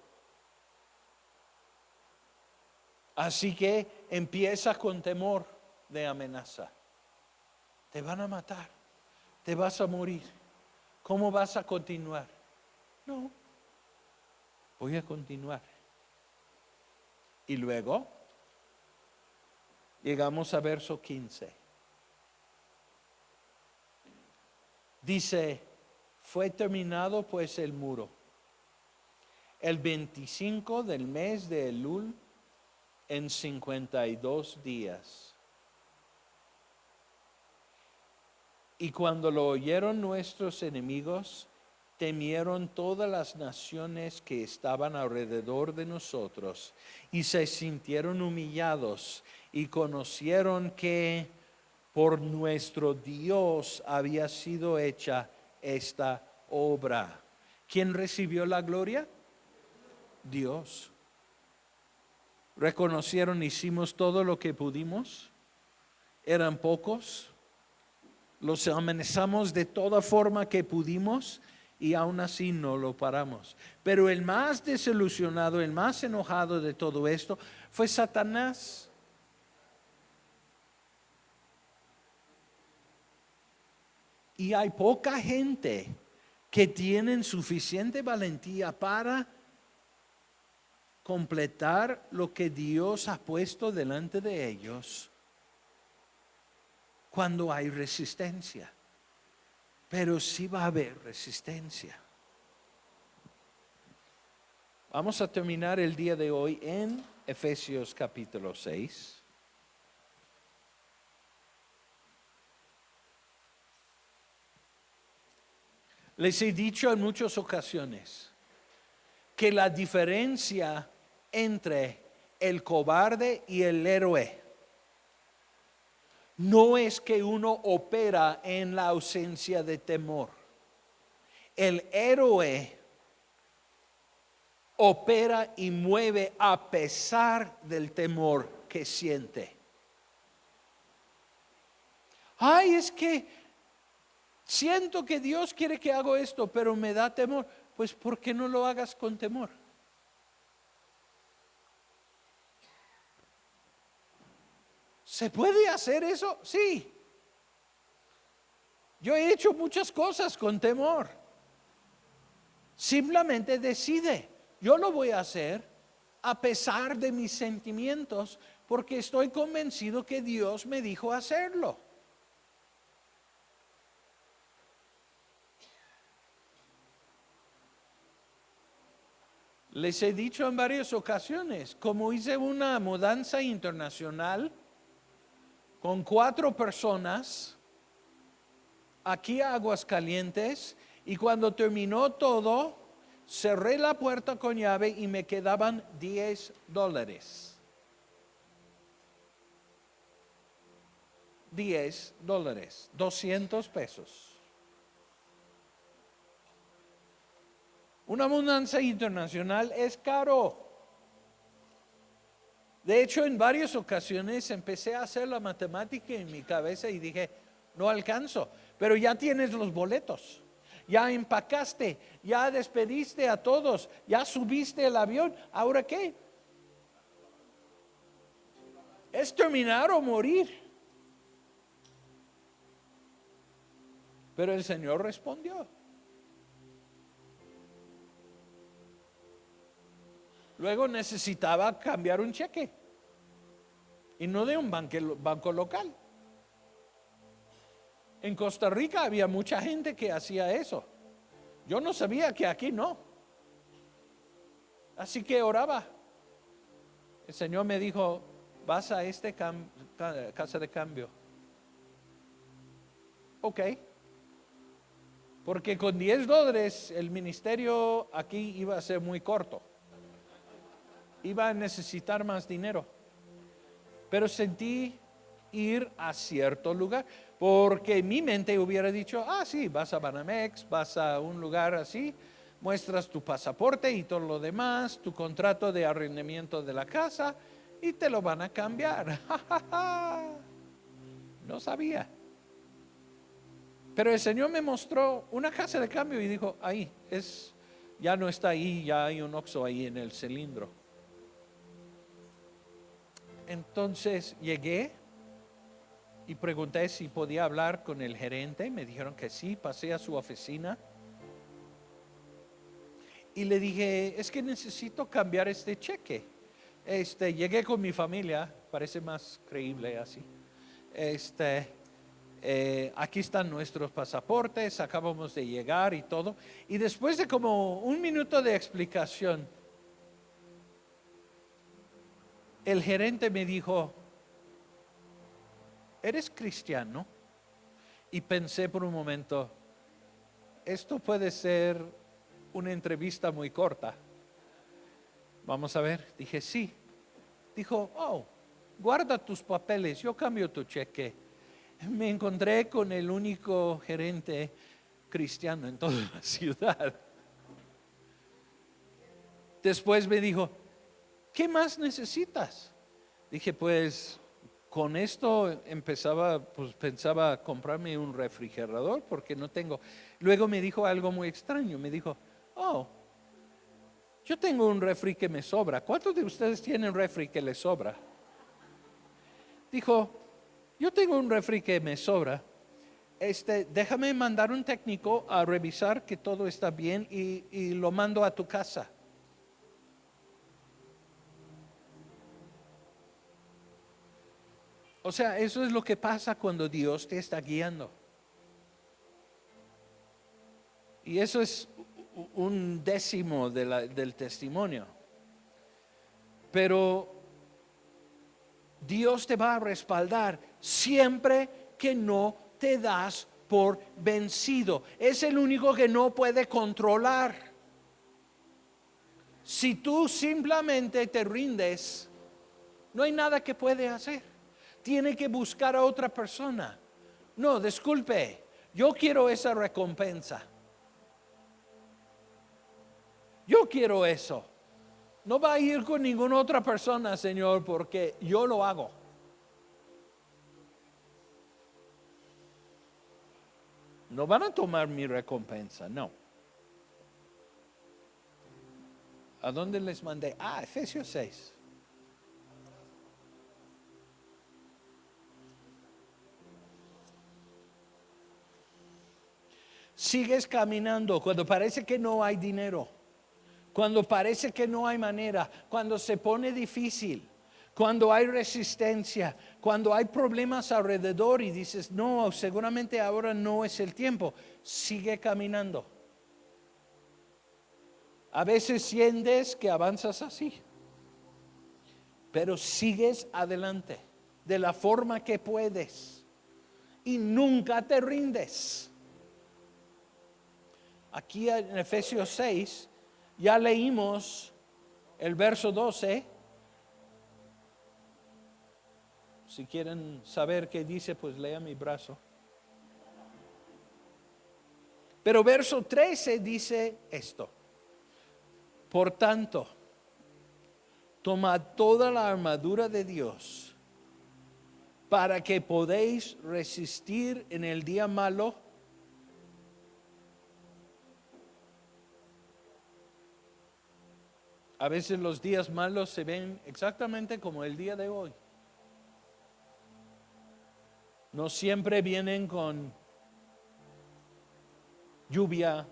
Speaker 1: Así que empieza con temor de amenaza. Te van a matar, te vas a morir. ¿Cómo vas a continuar? No, voy a continuar. Y luego llegamos a verso 15. Dice, fue terminado pues el muro el 25 del mes de Elul en 52 días. Y cuando lo oyeron nuestros enemigos, temieron todas las naciones que estaban alrededor de nosotros y se sintieron humillados y conocieron que por nuestro Dios había sido hecha esta obra. ¿Quién recibió la gloria? Dios. Reconocieron, hicimos todo lo que pudimos. Eran pocos. Los amenazamos de toda forma que pudimos y aún así no lo paramos. Pero el más desilusionado, el más enojado de todo esto fue Satanás. Y hay poca gente que tienen suficiente valentía para completar lo que Dios ha puesto delante de ellos cuando hay resistencia. Pero sí va a haber resistencia. Vamos a terminar el día de hoy en Efesios capítulo 6. Les he dicho en muchas ocasiones que la diferencia entre el cobarde y el héroe no es que uno opera en la ausencia de temor. El héroe opera y mueve a pesar del temor que siente. Ay, es que siento que Dios quiere que haga esto, pero me da temor. Pues ¿por qué no lo hagas con temor? ¿Se puede hacer eso? Sí. Yo he hecho muchas cosas con temor. Simplemente decide, yo lo voy a hacer a pesar de mis sentimientos, porque estoy convencido que Dios me dijo hacerlo. Les he dicho en varias ocasiones, como hice una mudanza internacional con 4 personas aquí a Aguascalientes, y cuando terminó todo, cerré la puerta con llave y me quedaban $10. $10, 200 pesos. Una mudanza internacional es caro. De hecho, en varias ocasiones empecé a hacer la matemática en mi cabeza y dije, no alcanzo, pero ya tienes los boletos, ya empacaste, ya despediste a todos, ya subiste el avión, ¿ahora qué? Es terminar o morir. Pero el Señor respondió. Luego necesitaba cambiar un cheque, y no de un banco local. En Costa Rica había mucha gente que hacía eso. Yo no sabía que aquí no. Así que oraba. El Señor me dijo, vas a casa de cambio. Ok. Porque con $10 el ministerio aquí iba a ser muy corto. Iba a necesitar más dinero. Pero sentí ir a cierto lugar, porque mi mente hubiera dicho, sí, vas a Banamex, vas a un lugar así, muestras tu pasaporte y todo lo demás, tu contrato de arrendamiento de la casa, y te lo van a cambiar. No sabía. Pero el Señor me mostró una casa de cambio y dijo, ahí, ya no está ahí, ya hay un Oxxo ahí en el cilindro. Entonces llegué y pregunté si podía hablar con el gerente. Me dijeron que sí. Pasé a su oficina y le dije, es que necesito cambiar este cheque. Llegué con mi familia, parece más creíble así. Aquí están nuestros pasaportes, acabamos de llegar y todo. Y después de como un minuto de explicación, el gerente me dijo, ¿eres cristiano? Y pensé por un momento, esto puede ser una entrevista muy corta. Vamos a ver. Dije, sí. Dijo, oh, guarda tus papeles, yo cambio tu cheque. Me encontré con el único gerente cristiano en toda la ciudad. Después me dijo, ¿qué más necesitas? Dije, pues con esto pensaba comprarme un refrigerador porque no tengo. Luego me dijo algo muy extraño, me dijo, oh, yo tengo un refri que me sobra. ¿Cuántos de ustedes tienen refri que les sobra? Dijo, yo tengo un refri que me sobra. Déjame mandar un técnico a revisar que todo está bien y lo mando a tu casa. O sea, eso es lo que pasa cuando Dios te está guiando. Y eso es un décimo del testimonio. Pero Dios te va a respaldar siempre que no te das por vencido. Es el único que no puede controlar. Si tú simplemente te rindes, no hay nada que puede hacer. Tiene que buscar a otra persona. No, disculpe, yo quiero esa recompensa. Yo quiero eso. No va a ir con ninguna otra persona, Señor, porque yo lo hago. No van a tomar mi recompensa, no. ¿A dónde les mandé? Efesios 6. Sigues caminando cuando parece que no hay dinero, cuando parece que no hay manera, cuando se pone difícil, cuando hay resistencia, cuando hay problemas alrededor y dices, no, seguramente ahora no es el tiempo. Sigue caminando. A veces sientes que avanzas así, pero sigues adelante de la forma que puedes y nunca te rindes. Aquí en Efesios 6 ya leímos el verso 12. Si quieren saber qué dice, pues lea mi brazo. Pero verso 13 dice esto. Por tanto, tomad toda la armadura de Dios para que podéis resistir en el día malo. A veces los días malos se ven exactamente como el día de hoy. No siempre vienen con lluvia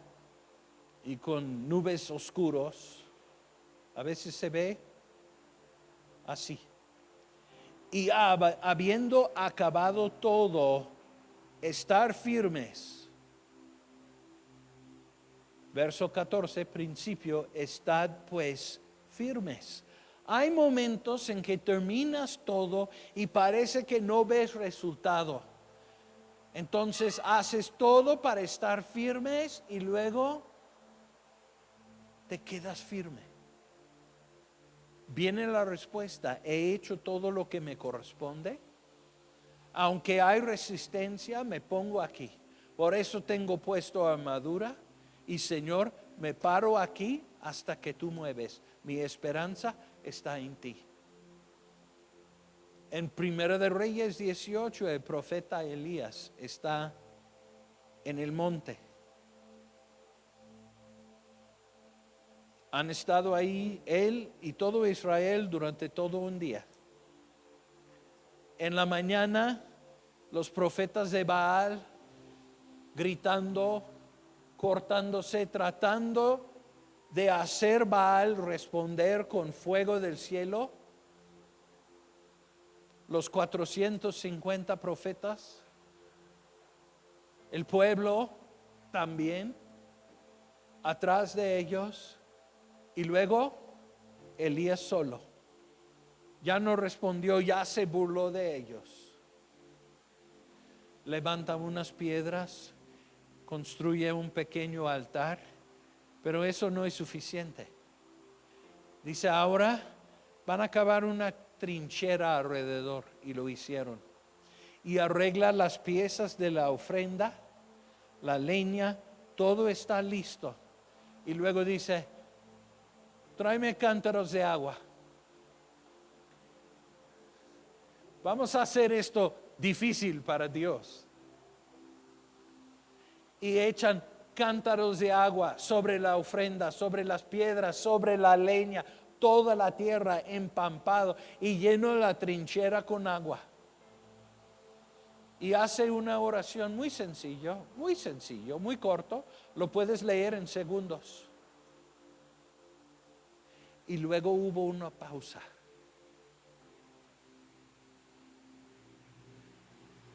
Speaker 1: y con nubes oscuros. A veces se ve así. Y habiendo acabado todo, estar firmes. Verso 14, principio, estad pues firmes. Hay momentos en que terminas todo y parece que no ves resultado. Entonces haces todo para estar firmes y luego te quedas firme. Viene la respuesta, he hecho todo lo que me corresponde. Aunque hay resistencia, me pongo aquí. Por eso tengo puesto armadura. Y Señor, me paro aquí hasta que tú mueves. Mi esperanza está en ti. En Primera de Reyes 18, el profeta Elías está en el monte. Han estado ahí él y todo Israel durante todo un día. En la mañana, los profetas de Baal gritando, cortándose, tratando de hacer Baal responder con fuego del cielo. Los 450 profetas, el pueblo también, atrás de ellos, y luego Elías solo. Ya no respondió, ya se burló de ellos. Levanta unas piedras construye un pequeño altar, pero eso no es suficiente. Dice, ahora van a cavar una trinchera alrededor, y lo hicieron. Y arregla las piezas de la ofrenda, la leña, todo está listo. Y luego dice, tráeme cántaros de agua. Vamos a hacer esto difícil para Dios. Y echan cántaros de agua sobre la ofrenda, sobre las piedras, sobre la leña, toda la tierra empampado, y lleno la trinchera con agua. Y hace una oración muy sencillo, muy corto, lo puedes leer en segundos. Y luego hubo una pausa.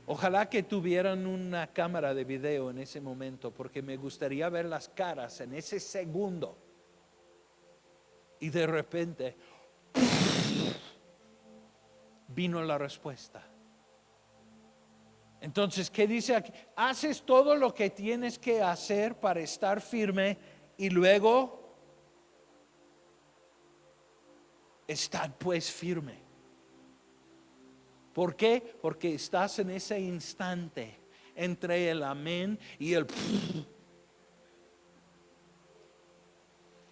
Speaker 1: Ojalá que tuvieran una cámara de video en ese momento, porque me gustaría ver las caras en ese segundo. Y de repente vino la respuesta. Entonces, ¿qué dice aquí? Haces todo lo que tienes que hacer para estar firme y luego estad pues firme. ¿Por qué? Porque estás en ese instante entre el amén y el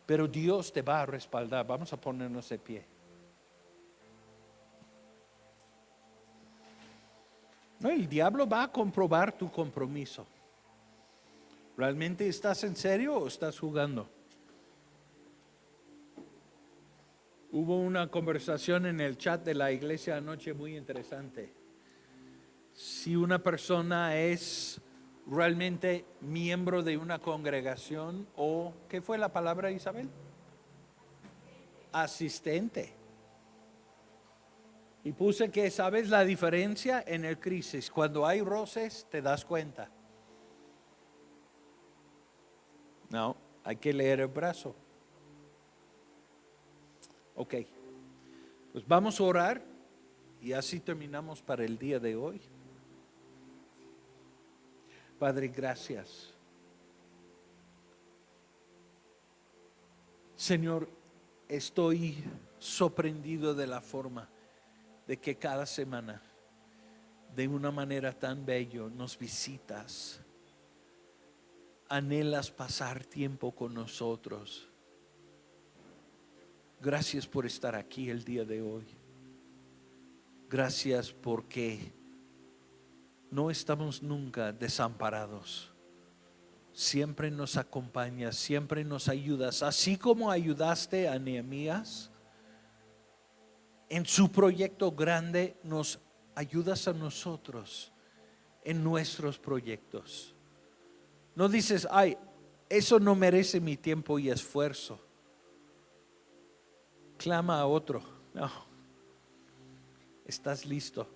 Speaker 1: pero Dios te va a respaldar. Vamos a ponernos de pie. No, el diablo va a comprobar tu compromiso. ¿Realmente estás en serio o estás jugando? Hubo una conversación en el chat de la iglesia anoche muy interesante. Si una persona es realmente miembro de una congregación o, ¿qué fue la palabra, Isabel? Asistente. Y puse que sabes la diferencia en el crisis. Cuando hay roces te das cuenta. No, hay que leer el brazo. Ok, pues vamos a orar y así terminamos para el día de hoy. Padre, gracias. Señor, estoy sorprendido de la forma de que cada semana, de una manera tan bella, nos visitas. Anhelas pasar tiempo con nosotros. Gracias por estar aquí el día de hoy. Gracias porque no estamos nunca desamparados. Siempre nos acompañas, siempre nos ayudas. Así como ayudaste a Nehemías en su proyecto grande, nos ayudas a nosotros en nuestros proyectos. No dices, ay, eso no merece mi tiempo y esfuerzo. Clama a otro. No. Estás listo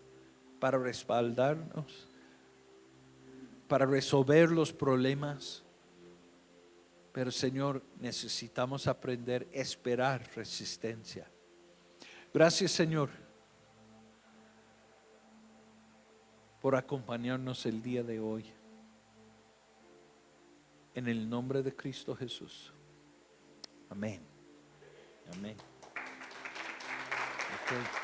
Speaker 1: para respaldarnos, para resolver los problemas. Pero Señor, necesitamos aprender a esperar resistencia. Gracias, Señor, por acompañarnos el día de hoy. En el nombre de Cristo Jesús. Amén. Amén. Okay.